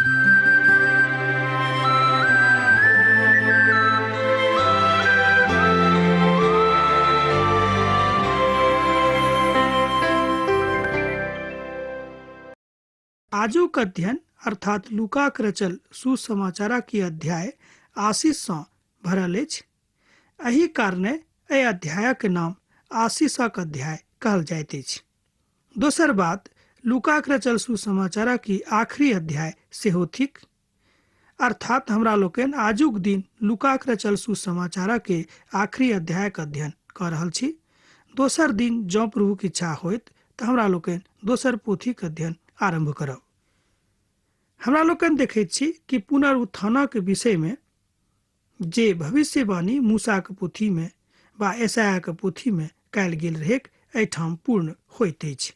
आजुक अध्ययन अर्थात लूकाक रचल सुसमाचार की अध्याय आशीष सँ भरल अछि। एहि कारणे एहि अध्यायक नाम आशीषक अध्याय कहल जाइत अछि। दोसर बात, लूकाक रचल सुसमाचार की आखिरी अध्याय सेहो थिक। अर्थात हमरा लोकनि आजुक दिन लूकाक रचल सुसमाचार के आखिरी अध्यायक अध्ययन कऽ रहल छी। दोसर दिन जँ प्रभुक इच्छा होइत तऽ हमरा लोकनि दोसर पोथीक अध्ययन आरंभ करब। हमरा लोकनि देखैत छी कि पुनरुत्थानक विषय में जे भविष्यवाणी मूसाक पोथी में वा यशायाक पोथी में कयल गेल रहेक एहिठाम पूर्ण होइत अछि।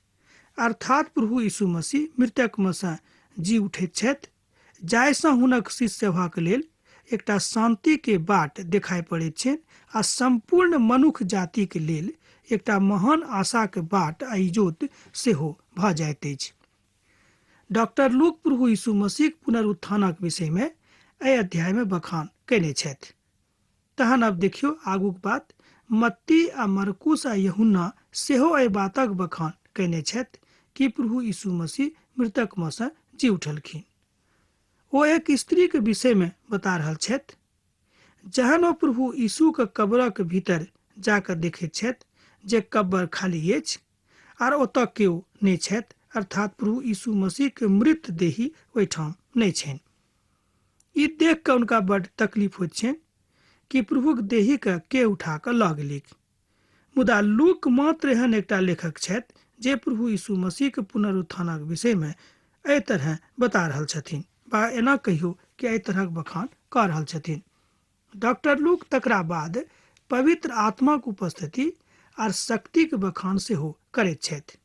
अर्थात प्रभु यीशु मसीह मृतक में सँ जी उठैत छथि, जाहिसँ हुनक शिष्य सभक लेल एकटा शांति के बाट देखाई पड़ैत छनि आ संपूर्ण मनुख जाति के लेल एकटा महान आशा के बाट आयोजित सेहो भऽ जाइत अछि। डॉक्टर लूक प्रभु यीशु मसीह पुनरुत्थानक विषय में एहि अध्याय में बखान कयने छथि। तहन अब देखियौ आगूक बात। मत्ती आ मरकुस आ यूहन्ना सेहो एहि बातक बखान कयने छथि कि प्रभु यीशु मसीह मृतक में सँ जी उठलखिन। ओ एक स्त्री के विषय में बता रहल छथि। जहन ओ प्रभु यीशु के कब्रक भीतर जाकर देखैत छथि जे कब्र खाली अछि आर ओतऽ केओ नहि छथि, अर्थात प्रभु यीशु मसीह के मृत देही ओहिठाम नहीं छनि। ई देख कऽ उनका बड़ तकलीफ होइत छनि कि प्रभुक देही के उठा कऽ लऽ गेलिक। मुदा लूक मात्र एहन एकटा लेखक छथि जे प्रभु यीशु मसीह के पुनरुत्थानक विषय में एहि तरह बता रहल छथिन, बा एना कहियो कि एहि तरहक बखान कऽ रहल छथिन। डॉक्टर लूक तकरा बाद पवित्र आत्माक उपस्थिति आर शक्ति के बखान सेहो करैत छथि।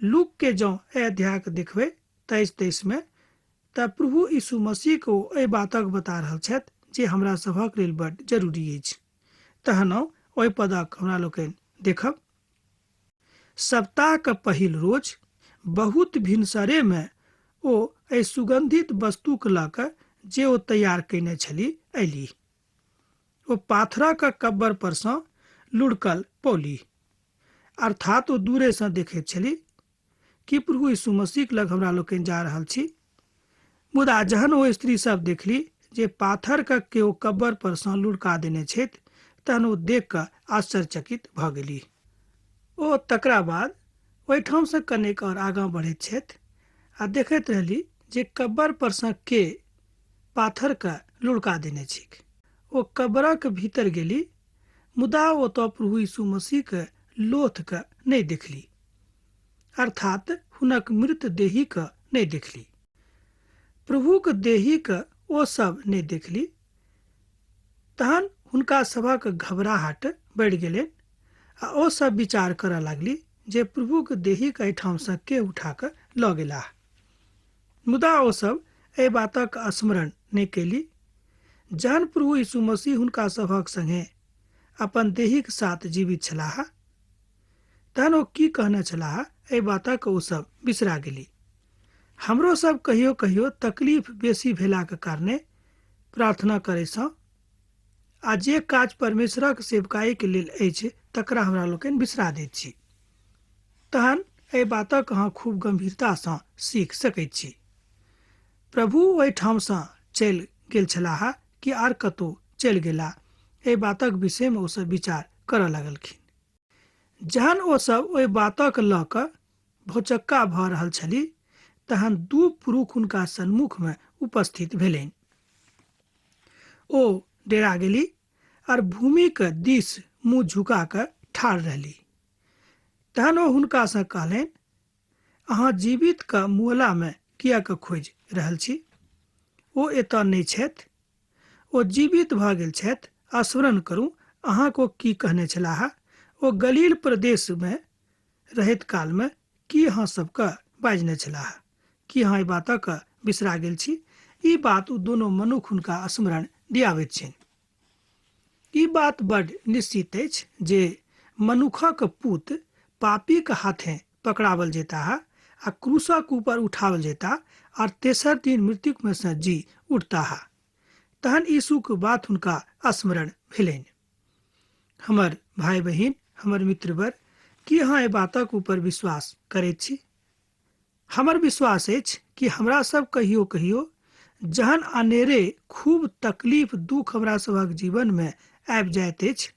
लूक के जँ एहि अध्याय के देखबै 23 में तऽ प्रभु यीशु मसीह को एहि बातक बता रहल छथि जे हमरा सभक लेल बड़ जरूरी अछि। तहन ओहि पदक हमरा लोकनि देखब। सप्ताह के पहिल रोज बहुत भिनसरे में ओ एहि सुगंधित वस्तु के लऽ कऽ जे ओ तैयार कयने छलीह अयलीह। ओ पाथरक कब्र पर सँ लुढ़कल पौलीह, अर्थात ओ दूरे सँ देखैत छलीह कि प्रभु यीशु मसीह लग हमरा लोकनि जा रहल छी। मुदा जहन ओ स्त्री सब देखली जे पाथर के केओ कब्र पर सँ लुढ़का देने छथि, तहन ओ देख कऽ आश्चर्यचकित भऽ गेलीह। ओ तकरा बाद ओहिठाम से कनेक और आगाँ बढ़ैत छथि आ देखैत रहली जे कब्र पर सँ के पाथर के लुढ़का देने छिक। ओ कब्रक भीतर गेली, मुदा ओतऽ प्रभु यीशु मसीह के लोथ के नहीं देखली, अर्थात हुनक मृत देही के नहीं देखली। प्रभु के देही के ओ सब नहीं देखली। तहन हुनका सभक घबराहट बढ़ि गेलनि आ ओ सब विचार करऽ लागली जे प्रभु के देही के एहिठाम सँ के उठा कऽ लऽ गेलाह। मुदा ओ सब एहि बातक स्मरण नहीं कैली। जहन प्रभु यीशु मसीह हुनका सभक संगे अपन देहीक साथ जीवित छलाह, तहन ओ की कहने छलाह एहि बातक ओ सब बिसरा गेली। हमरो सब कहियो कहियो तकलीफ बेसी भेलाक कारणे प्रार्थना करय सँ आ जे काज परमेश्वरक सेवकाई के लेल अछि तकरा हमरा लोकनि बिसरा दैत छी। तहन एहि बातक अहाँ खूब गंभीरता सँ सीख सकैत छी। प्रभु ओहिठाम सँ चलि गेल छलाह कि आर कतौ चलि गेला, एहि बातक विषय में ओ सब विचार करऽ लगलखिन। जहन ओ सब ओहि बातक लऽ कऽ भौचक्का भऽ रहल छलीह, तहन दू पुरुष हुनका सन्मुख में उपस्थित भेलनि। ओ डेरा गेली और भूमि के दिस मुंह झुका कऽ ठाढ़ रहली। तहन ओ हुनका सँ कहलनि, अहाँ जीवित के मुअला में किएक खोजि रहल छी? ओ एतऽ नहीं छथि, ओ जीवित भऽ गेल छथि। स्मरण करू अहाँ को की कहने छलाह। ओ गलील प्रदेश में रहैत काल में की अहाँ सबके बाजने छलाह। की अहाँ एहि बातक बिसरा गेल छी? ई बात ओ दोनों मनुख हुनका स्मरण दियाबैत छनि। ई बात बड़ निश्चित अछि जे मनुखक पुत पापी के हाथे पकड़ावल जेता आ क्रूसक ऊपर उठावल जेता और तेसर दिन मृत्यु में से जी उठता है। तहन यीशु के बात हुनका स्मरण भेलनि। हमर भाई बहिन, हमर मित्रवर, की अहाँ एहि बातक ऊपर विश्वास करैत छी? हमर विश्वास अछि कि हमरा सब कहियो कहियो जहन अनेरे खूब तकलीफ दुख हमरा सभक जीवन में आबि जाइत अछि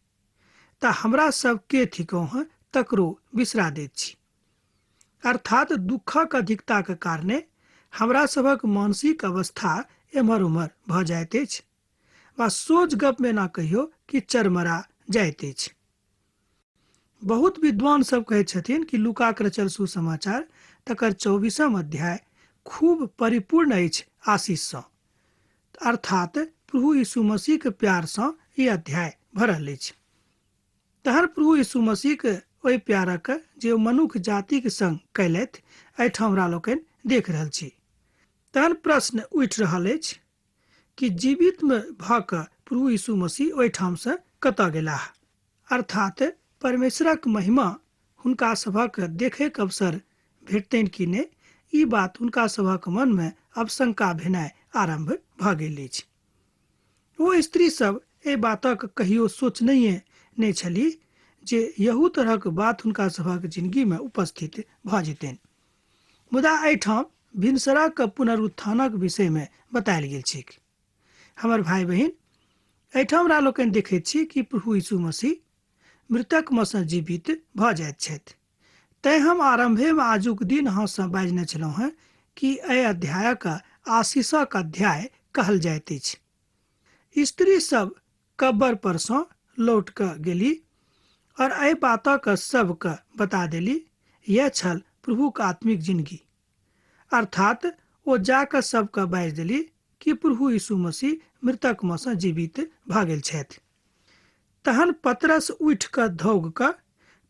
तऽ हमरा सबके थिकहुँ तकरो बिसरा दैत छी। अर्थात दुखक अधिकता के कारणे हमरा सभक मानसिक अवस्था एम्हर उम्हर भऽ जाइत अछि, वा सोझ गप में ना कहियो कि चरमरा जाइत अछि। बहुत विद्वान सब कहैत छथिन कि लूकाक रचल सुसमाचार तकर 24वां अध्याय खूब परिपूर्ण अछि आशीष सँ, अर्थात प्रभु यीशु मसीह के प्यार सँ ई अध्याय भरल अछि। तहन प्रभु यीशु मसीह के ओहि प्यारक जे मनुष्य जाति के संग कैलथि एहिठाम हमरा लोकनि देख रहल छी। तहन प्रश्न उठि रहल अछि कि जीवित में भऽ कऽ प्रभु यीशु मसीह ओहिठाम से कतऽ गेलाह? अर्थात परमेश्वरक महिमा हुनका सभक देखैके अवसर भेटतनि कि नहि, ई बात हुनका सभक मन में अब शंका भेनाइ आरंभ भऽ गेल अछि। ओ स्त्री सब एहि बातक कहियो सोचनैये नहि छलीह जे यहू तरहक बात हुनका सभक जिंदगी में उपस्थित भऽ जेतनि। मुदा एहिठाम भिनसरक पुनरुत्थानक विषय में बतायल गेल छैक। हमर भाई बहिन, एहिठाम हमरा लोकनि देखैत छी कि प्रभु यीशु मसीह मृतक में सँ जीवित भऽ जाइत छथि। तैं हम आरंभे में आजुक दिन अहाँ सँ बाजने छलहुँ हेँ कि एहि अध्यायक आशीषक अध्याय कहल जाइत अछि। स्त्री सब कब्र पर सँ लौट कऽ गेली और एहि बातक सबके बता देली। यह छल प्रभुक आत्मिक जिंदगी। अर्थात ओ जाकऽ सबके बाजि देली कि प्रभु यीशु मसीह मृतक में सँ जीवित भऽ गेल छथि। तहन पतरस उठि कऽ धौग कऽ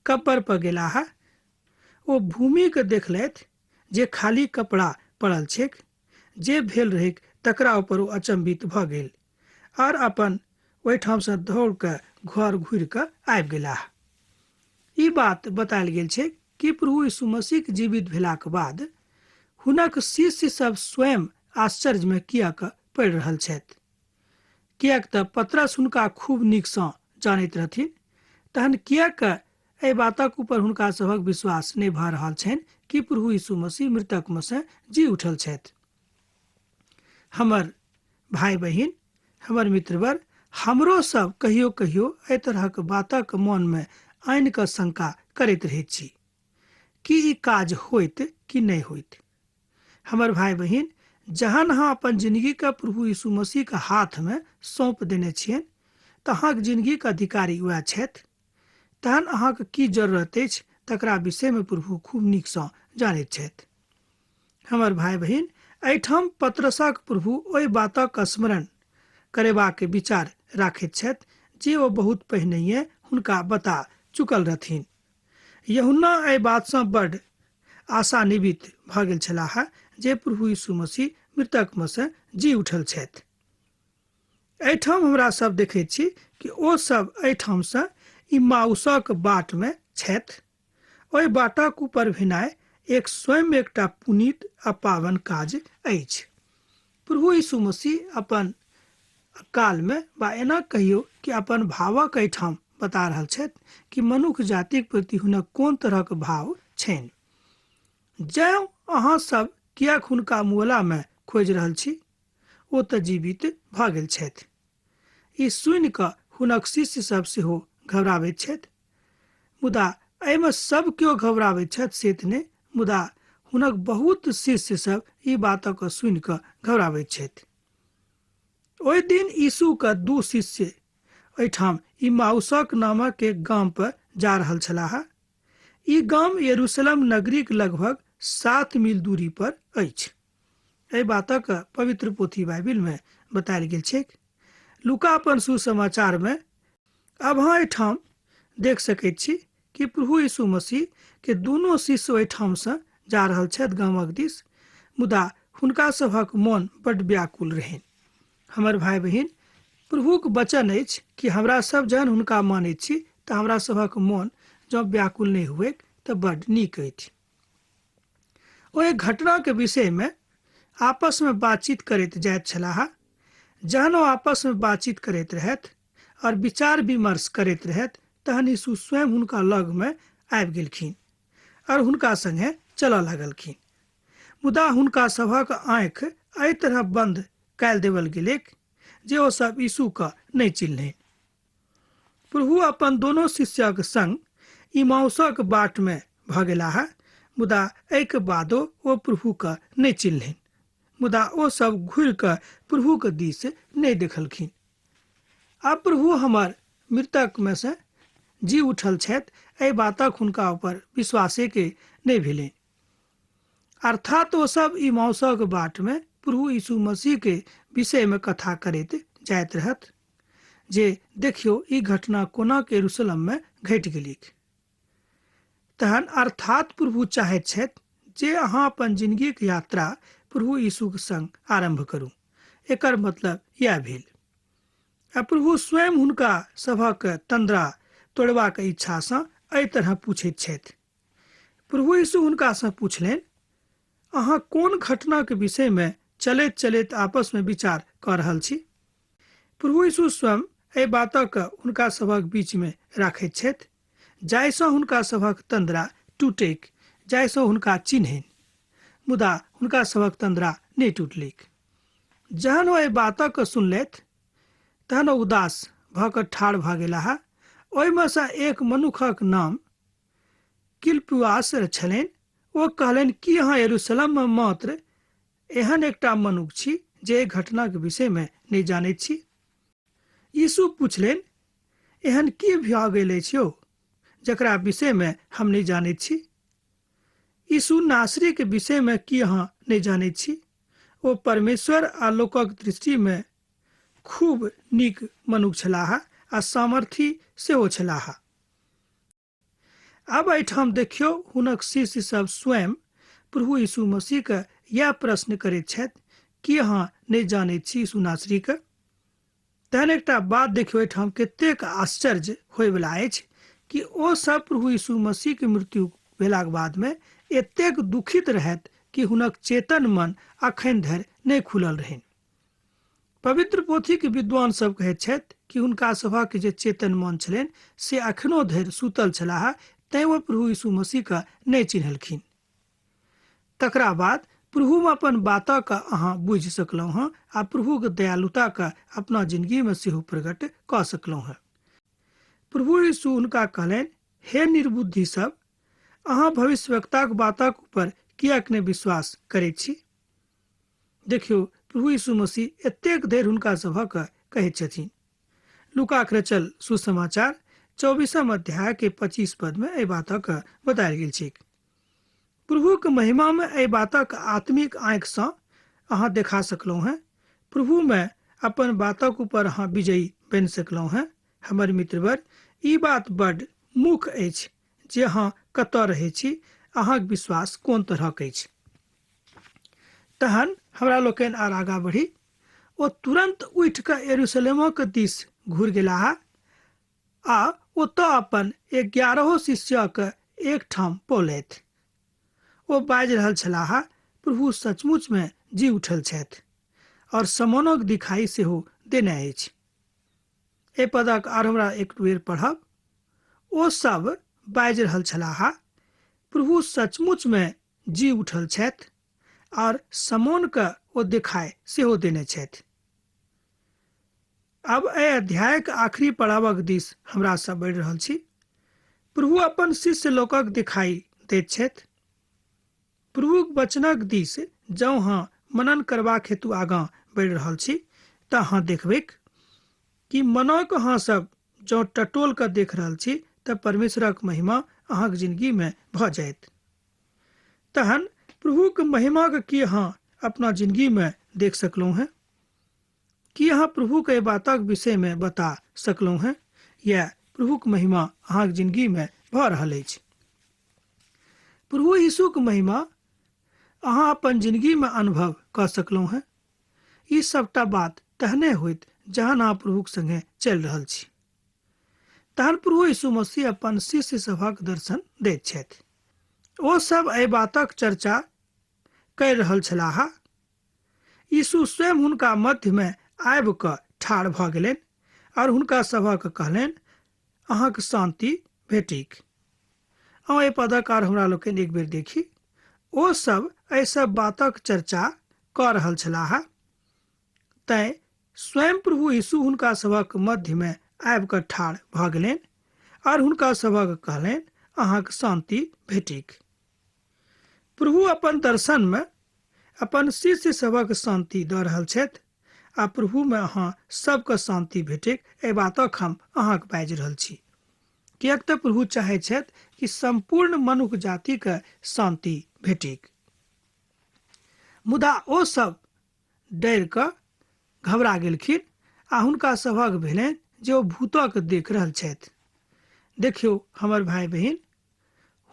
कब्र पर गेलाह। ओ भूमि के देखलथि जे खाली कपड़ा पड़ल छैक। जे भेल रहैक तकरा ऊपर ओ अचंभित भऽ गेल और अपन ओहिठाम से दौड़ कऽ घर घुरि कऽ आबि गेलाह। ई बात बतायल गेल छै कि प्रभु यीशु मसीह के जीवित भेलाक बाद हुनक शिष्य सब स्वयं आश्चर्य में किएक पड़ि रहल छथि, किएक तऽ पतरस हुनका खूब नीक सँ जानैत रहथिन। तहन किएक एहि बातक ऊपर हुनका सभक विश्वास नहि भऽ रहल छनि कि प्रभु यीशु मसीह मृतक में सँ जी उठल छथि? हमर भाई बहिन, हमर मित्रवर, हमरो सब कहियो कहियो एहि तरहक बातक मन में आनि कऽ शंका करैत रहैत छी कि ई काज होइत कि नहि होइत। हमर भाई बहिन, जहन अहाँ अपन जिंदगी के प्रभु यीशु मसीह के हाथ में सौंप देने छियनि तऽ अहाँक जिंदगी के अधिकारी वएह छथि। तहन अहाँके की जरूरत अछि तकरा विषय में प्रभु खूब नीक सँ जानैत छथि। हमर भाई बहिन, एहिठाम पतरसक प्रभु ओहि बातक स्मरण करेबाक विचार राखैत छथि जे ओ बहुत पहिनहिए हुनका बता चुकल रहथिन। यूहन्ना एहि बात सँ बड्ड आशान्वित भऽ गेल छलाह जे प्रभु यीशु मसीह मृतक में सँ जी उठल छथि। एहिठाम हमरा सब देखैत छी कि ओ सब एहिठाम सँ इम्माउसक बाट में छथि। ओहि बाटक ऊपर भेनाइ एक स्वयं एकटा पुनीत आ पावन काज अछि। प्रभु यीशु मसीह अपन काल में, वा एना कहियो कि अपन भावक एहिठाम बता रहल छथि कि मनुष्य जातिक प्रति हुनक कोन तरहक भाव छनि। जँ अहाँ सब किएक हुनका मुअला में खोजि रहल छी? ओ तऽ जीवित भऽ गेल छथि। ई सुनि कऽ हुनक शिष्य सब सेहो घबराबैत छथि। मुदा एहिमे सब केओ घबराबैत छथि से तऽ नहि, मुदा हुनक बहुत शिष्य सब ई बातक सुनि कऽ घबराबैत छथि। ओहि दिन यीशु के 2 शिष्य एहिठाम इम्माउसक नामक एक गाम पर जा रहल छलाह। ई गाम यरूशलेम नगरी के लगभग 7 मील दूरी पर अछि। एहि बातक पवित्र पोथी बाइबिल में बतायल गेल छैक। लूका अपन सुसमाचार में अब अहाँ एहिठाम देख सकैत छी कि प्रभु यीशु मसीह के दुनू शिष्य ओहिठाम से जा रहल छथि गामक दिस, मुदा हुनका सभक मन बड्ड व्याकुल रहनि। हमर भाई बहिन, प्रभुक वचन अछि कि हमरा सब जहन हुनका मानैत छी तऽ हमरा सभक मन जँ व्याकुल नहि हुए तऽ बड्ड नीक अछि। ओहि घटना के विषय में आपस में बातचीत करैत जाइत छलाह। जहन ओ आपस में बातचीत करैत रहैत और विचार विमर्श करैत रहैत तहन यीशु स्वयं हुनका लग में आबि गेलखिन और हुनका संगे चलऽ लगलखिन। मुदा हुनका सभक आँखि एहि तरह बंद कयल देवल गेलैक जे ओ सब यीशु के नहीं चिन्हनि। प्रभु अपन दोनों शिष्यक संग इमाउसक बाट में भ गेलाह, मुदा एहिके बादो ओ प्रभु के नहीं चिन्हनि। मुदा ओ सब घुरि कऽ प्रभु के दिस नहीं देखलखिन। आब प्रभु हमर मृतक में से जी उठल छथि एहि बातक हुनका ऊपर विश्वासे के नहीं भेलनि। अर्थात ओ सब इमाउसक बाट में प्रभु यीशु मसीह के विषय में कथा करैत जाइत रहत जे देखियो ई घटना कोना के यरूशलेम में घटि गेलिक। तहन अर्थात प्रभु चाहैत छथि जे अहाँ अपन जिंदगी के यात्रा प्रभु यीशु के संग आरंभ करू। एकर मतलब यह भेल। आ प्रभु स्वयं हुनका सभक तंद्रा तोड़बाक इच्छा से एहि तरह पूछैत छथि। प्रभु यीशु हुनका से पूछलनि, अहाँ कोन घटना के विषय में चलैत चलैत आपस में विचार कर रहल छी? प्रभु यीशु स्वयं एहि बातक हुनका सभक बीच में राखैत छथि जाहिसँ हुनका सभक तंद्रा टूटैक, जाहिसँ हुनका चिन्हनि। मुदा हुनका सभक तंद्रा नहीं टूटलैक। जहन ओ एहि बातक सुनलथि तहन ओ उदास भऽ कऽ ठाढ़ भऽ गेलाह। ओहिमे सँ एक मनुखक नाम किलपुआस छलनि। ओ कहलनि कि अहाँ यरूशलेम में मात्र एहन एकटा मनुख छी जे एहि घटना के विषय में नहीं जानैत छी। यीशु पूछलनि, एहन की भऽ गेल अछि यौ जकरा विषय में हम नहीं जानैत छी? यीशु नासरी के विषय में की अहाँ नहीं जानैत छी? ओ परमेश्वर आ लोकक दृष्टि में खूब नीक मनुख छलाह आ सामर्थी सेहो छलाह। अब एहिठाम देखियो हुनक शिष्य सब स्वयं प्रभु यीशु मसीह के यह प्रश्न करैत छथि कि अहाँ नहीं जानैत छी यीशु नासरी के? तहन एकटा बात देखियो एहिठाम कतेक आश्चर्य होय वाला अछि कि ओ सब प्रभु यीशु मसीह के मृत्यु भेलाक बाद में एतेक दुखित रहत कि हुनक चेतन मन अखन धरि नहीं खुलल रहनि। पवित्र पोथी के विद्वान सब कहैत छथि कि हुनका सभक जे चेतन मन छलनि से अखनो धरि सुतल छलाह, तैं वो प्रभु यीशु मसीह के नहीं चिन्हलखिन। तकरा बाद प्रभु में अपन बातक अहाँ बुझि सकलहुँ हँ आ प्रभु के दयालुता के अपना जिंदगी में सेहो प्रकट कऽ सकलहुँ हँ। प्रभु यीशु हुनका कहलनि, हे निर्बुद्धि सब, अहाँ भविष्यवक्ताक बातक ऊपर किएक नहीं विश्वास करैत छी? देखियो प्रभु यीशु मसीह एतेक देर हुनका सभक कहैत छथिन। लूकाक रचल सुसमाचार 24 अध्याय के 25 पद में एहि बातक बतायल गेल छै। प्रभु के महिमा में एहि बातक आत्मिक आँखि सँ अहाँ देखा सकलहुँ हैं। प्रभु में अपन बातक ऊपर अहाँ विजयी बनि सकलहुँ हैं। हमर मित्रवर, ई बात बड मुख अछि जे अहाँ कतऽ रहै छी, अहाँक विश्वास कोन तरहक अछि। तहन हमरा लोकनि आर आगाँ बढ़ी। ओ तुरंत उठि कऽ यरूशलेमक दिस घुरि गेलाह आ ओतऽ अपन 11 शिष्यक एकठाम पौलथि। ओ बाजि रहल छलाह, प्रभु सचमुच में जी उठल छथि और समौनक दिखाई सेहो देने अछि। एहि पदक आर हमरा एक बेर पढ़ब। ओ सब बाजि रहल छलाह, प्रभु सचमुच में जी उठल छथि और समौन के ओ दिखाई सेहो देने छथि। अब एहि अध्याय के आखिरी पड़ावक दिस हमरा सब बढ़ि रहल छी। प्रभु अपन शिष्य लोकक दिखाई दैत छथि। प्रभुक वचनक दिस जँ अहाँ मनन करबाक हेतु आगाँ बढ़ि रहल छी तऽ अहाँ देखबैक कि मनक अहाँ सब जँ टटोल कऽ देख रहल छी तऽ परमेश्वरक महिमा अहाँक जिंदगी में भऽ जायत। तहन प्रभु के महिमा के की अहाँ अपना जिंदगी में देख सकलहुँ हैं? कि अहाँ प्रभु के बातक विषय में बता सकलहुँ हैं या प्रभु के महिमा अहाँक जिंदगी में भऽ रहल अछि? प्रभु यीशु के महिमा अहाँ अपन जिंदगी में अनुभव कऽ सकलहुँ हैं? ई सबटा बात तहने होइत जहन अहाँ प्रभुक संगे चलि रहल छी। तहन प्रभु यीशु मसीह अपन शिष्य सभक दर्शन दैत छथि। ओ सब एहि बातक चर्चा करि रहल छलाह यीशु स्वयं हुनका मध्य में आबि कऽ ठाढ़ भऽ गेलनि और हुनका सभक कहलनि, अहाँके शांति भेटिक। अहाँ एहि पदक आर हमरा लोकनि एक बेर देखी। ओ सब एहि सब बातक चर्चा कऽ रहल छलाह। तैं स्वयं प्रभु यीशु हुनका सभक मध्य में आबि कऽ ठाढ़ भऽ गेलनि और हुनका सभक कहलनि, अहाँके शांति भेटिक। प्रभु अपन दर्शन में अपन शिष्य सभक शांति दऽ रहल छथि आ प्रभु में अहाँ सबके शांति भेटिक एहि बातक हम अहाँके बाजि रहल छी। किएक तऽ प्रभु चाहै छथि कि संपूर्ण मनुष्य जाति के शांति भेटिक। मुदा ओ सब डरि कऽ घबरा गेलखिन आ हुनका सभक भेलनि जे ओ भूतक देख रहल छथि। देखियौ हमर भाई बहिन,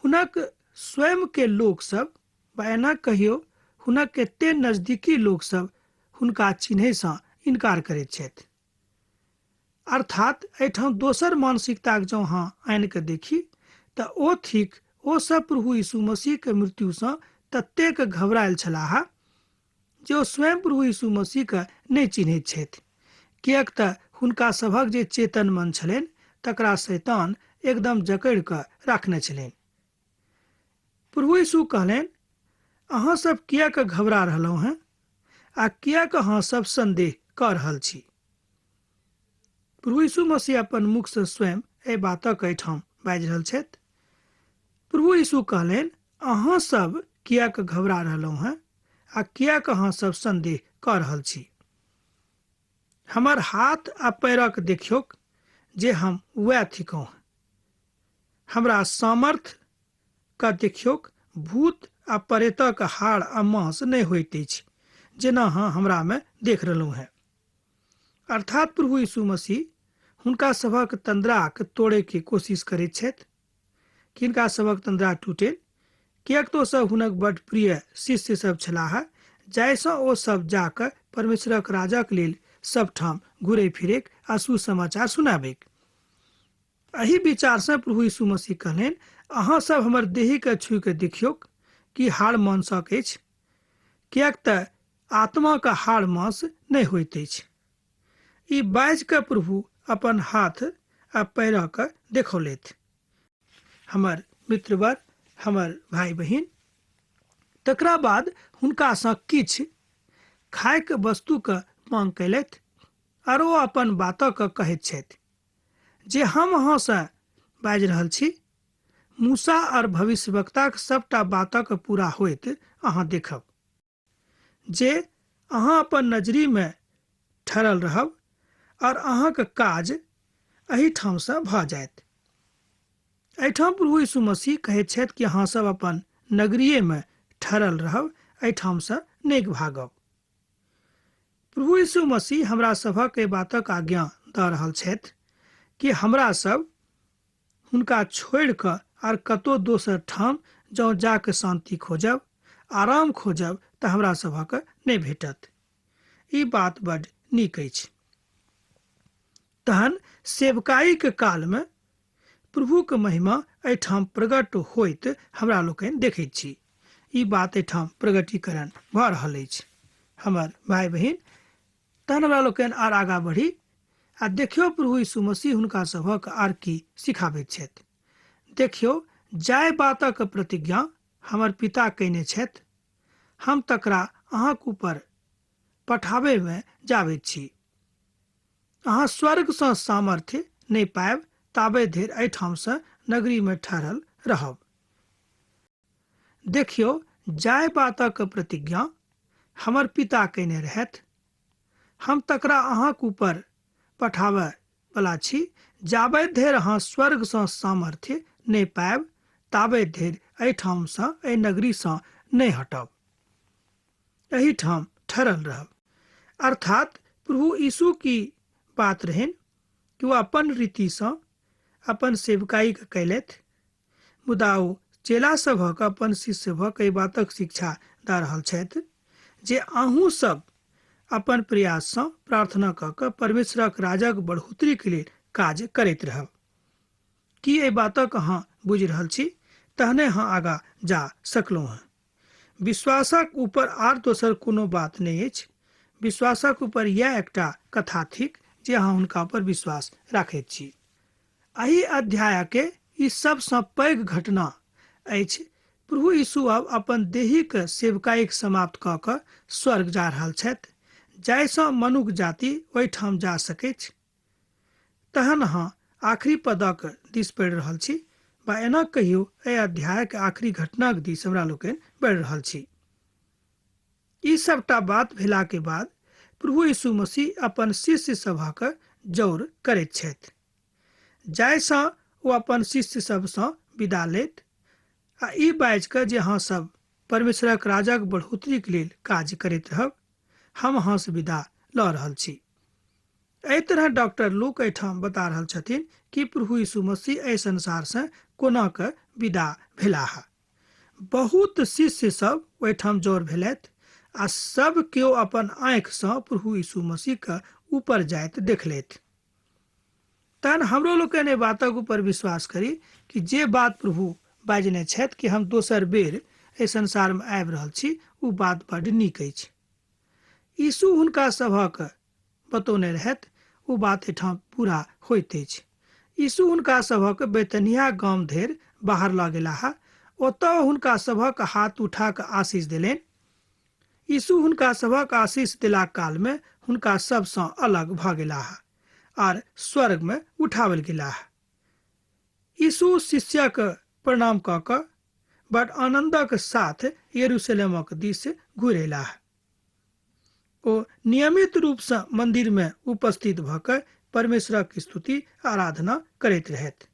हुनक स्वयं के लोक सब वा एना कहियो हुनक एते नजदीकी लोक सब हुनका चिन्हैसँ इनकार करैत छथि। अर्थात एहिठाम दोसर मानसिकता जँ अहाँ आनि कऽ देखी तऽ ओ थिक ओ सब प्रभु यीशु मसीह के मृत्युसँ ततेक घबरायल छलाह जे ओ स्वयं प्रभु यीशु मसीह के नहि चिन्हैत छथि। किएक तऽ हुनका सभक जे चेतन मन छलनि तकरा शैतान एकदम जकड़ि कऽ राखने छलनि। प्रभु यीशु कहलनि, अहाँ सब किएक घबरा रहलहुँ हैं आ किएक अहाँ सब संदेह कऽ रहल छी। प्रभु यीशु मसीह अपन मुख से स्वयं एहि बातक एहिठाम बाजि रहल छथि। प्रभु यीशु कहलनि, अहाँ सब किएक घबरा रहलहुँ हैं आ किएक अहाँ सब संदेह कऽ रहल छी। हमर हाथ आ पैरक देखियौक जे हम वएह थिकौं। हमरा सामर्थ का देखियौक, भूत आ प्रेतक हाड़ आ मांस नहि होइत अछि जेना अहाँ हमरा में देख रहलहुँ हैं। अर्थात प्रभु यीशु मसीह हुनका सभक तंद्राक तोड़े के कोशिश करैत छथि कि हिनका सभक तंद्रा टूटे। किएक तो सब हुनक बड़ प्रिय शिष्य सब छलाह जाहिसँ ओ सब जाकऽ परमेश्वरक राजक लेल सबठाम घुरे फिरे आ सुसमाचार सुनाबेक। एहि विचार से प्रभु यीशु मसीह कहलनि, अहाँ सब हमर देही के छू के देखियौक कि हाड़ मांसक अछि, किएक तऽ आत्मा का हाड़ मांस नहि होइत अछि। ई बाजि कऽ प्रभु अपन हाथ आ पैरक देखौलथि। हमर मित्रवर, हमर भाई बहिन, तकरा बाद हुनकासँ किछु खायके वस्तुके मांग कयलथि और ओ अपन बातक कहैत छथि जे हम अहाँसँ बाजि रहल छी। मूसा और भविष्यवक्ताक सबटा बातक पूरा होइत अहाँ देखब जे अहाँ अपन नजरी में ठहरल रहब और अहाँके काज एहिठामसँ भऽ जायत। एहिठाम प्रभु यीशु मसीह कहैत छथि कि अहाँ सब अपन नगरीये में ठहरल रहब, एहिठामसँ नहि भागब। प्रभु यीशु मसीह हमरा सभक एहि बातक आज्ञा दऽ रहल छथि कि हमरा सब हुनका छोड़ि कऽ आर कतौ दोसर ठाम जँ जाके शांति खोजब, आराम खोजब तऽ हमरा सभक नहि भेटत। ई बात बड़ नीक अछि। तहन सेवकाई के काल में प्रभु के महिमा एहिठाम प्रकट होइत हमरा लोकनि देखैत छी। ई बात एहिठाम प्रगटीकरण भऽ रहल अछि। हमर भाई बहिन, तहन हमरा लोकनि आर आगाँ बढ़ी आ देखियौ प्रभु यीशु मसीह हुनका सभक आर की सिखाबैत छथि। देखियौ, जाय बातक प्रतिज्ञा हमर पिता कयने छथि, हम तकरा अहाँक ऊपर पठाबे में जाबैत छी। अहाँ स्वर्गसँ सामर्थ्य नहि पायब ताबे धरि एहिठामसँ नगरी में ठहरल रहब। देखियौ, जाय बातक प्रतिज्ञा हमर पिता कयने रहथि, हम तकरा अहाँक ऊपर पठाबय बला छी। जाबे धरि अहाँ स्वर्गसँ सामर्थ्य नहि पायब ताबे धरि एहिठामसँ, एहि नगरीसँ नहि हटब, एहिठाम ठहरल रहब। अर्थात प्रभु यीशु की बात रहनि कि वो अपन रीतिसँ अपन सेवकाई कैलथि, मुदा ओ चेला सभक, अपन शिष्य सभक एहि बातक शिक्षा दऽ रहल छथि जे अहूँ सब अपन प्रयाससँ प्रार्थना कऽ कऽ परमेश्वरक राजक बढ़ोतरी के लेल काज करैत रहब। की एहि बातक अहाँ बुझि रहल छी? तहने अहाँ आगाँ जा सकलहुँ हैं। विश्वासक ऊपर आर दोसर कोनो बात नहि अछि। विश्वासक ऊपर यह एकटा कथा थिक जे अहाँ हुनका ऊपर विश्वास राखैत छी। एहि अध्याय के ई सबसँ पैघ घटना अछि। प्रभु यीशु आब अपन देहिक सेवकाई समाप्त कऽ कऽ स्वर्ग जा रहल छथि, जाहिसँ मनुष्य जाति ओहिठाम जा सकैछ। तहन अहाँ आखिरी पदक दिस पढ़ि रहल छी, बा एना कहियो एहि अध्याय के आखिरी घटनाक दिस हमरा लोकनि बढ़ि रहल छी। ई सबटा बात भेला के बाद प्रभु यीशु मसीह अपन शिष्य सभक जौर करैत छथि, जाहिसँ ओ अपन शिष्य सबसँ विदा लेत आ ई बाजि कऽ जे अहाँ सब परमेश्वरक राजक बढ़ोतरीक लेल काज करैत रहब, हम अहाँसँ विदा लऽ रहल छी। एहि तरह डॉक्टर लूक एहिठाम बता रहल छथिन कि प्रभु यीशु मसीह एहि संसारसँ कोना कऽ विदा भेलाह। बहुत शिष्य सब ओहिठाम जौर भेलथि आ सब केओ अपन आँखिसँ प्रभु यीशु मसीहके ऊपर जाइत देखलथि। तहन हमरो लोकनि एहि बातक ऊपर विश्वास करी कि जे बात प्रभु बाजने छथि कि हम दोसर बेर एहि संसारमे आबि रहल छी, ओ बात बड्ड नीक अछि। यीशु हुनका सभक बतौने रहथि, ओ बात एहिठाम पूरा होइत अछि। यीशु हुनका सभक बेतनिया गाम धरि बाहर लऽ गेलाह, ओतऽ हुनका सभक हाथ उठा कऽ आशीष देलनि। यीशु हुनका सभक आशीष देला काल में हुनका सबसँ अलग भऽ गेलाह आर स्वर्ग में उठावल गेलाह। यीशु शिष्यक प्रणाम कऽ कऽ बड़ आनंदक साथ यरूशलेमक दिस घुरि अयलाह। ओ नियमित रूपसँ मंदिर में उपस्थित भऽ कऽ परमेश्वरक स्तुति आराधना करैत रहथि।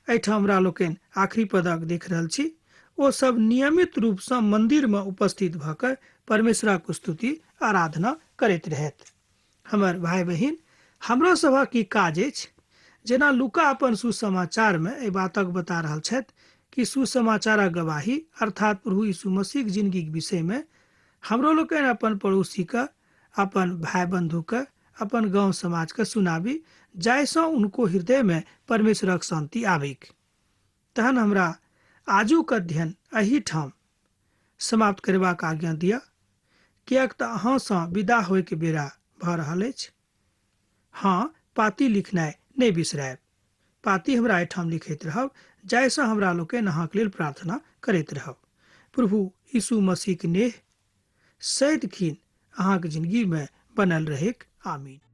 एहिठाम हमरा लोकनि आखिरी पदक देख रहल छी। ओ सब नियमित रूपसँ मंदिर में उपस्थित भऽ कऽ परमेश्वरक स्तुति आराधना करैत रहथि। हमर भाई बहिन, हमरो सभक ई काज अछि, जेना लूका अपन सुसमाचार में एहि बातक बता रहल छथि कि सुसमाचारक गवाही अर्थात प्रभु यीशु मसीह के जिंदगी के विषय में हमरो लोकनि अपन पड़ोसी के, अपन भाई बंधु के, अपन गांव समाज के सुनाबी, जाहिसँ उनको हृदय में परमेश्वरक शांति आबैक। तहन हमरा आजुक अध्ययन एही ठाम समाप्त करबाक आज्ञा दिअ, किएक तऽ अहाँसँ विदा होयके बेरा भऽ रहल अछि। हाँ, पाती लिखनाइ नहि बिसरायब। पाती हमरा एहिठाम लिखैत रहब, जाहिसँ हमरा लोकनि अहाँक लेल प्रार्थना करैत रहब। प्रभु यीशु मसीहक नेह सदिखन अहाँक जिंदगी में बनल रहेक। आमीन।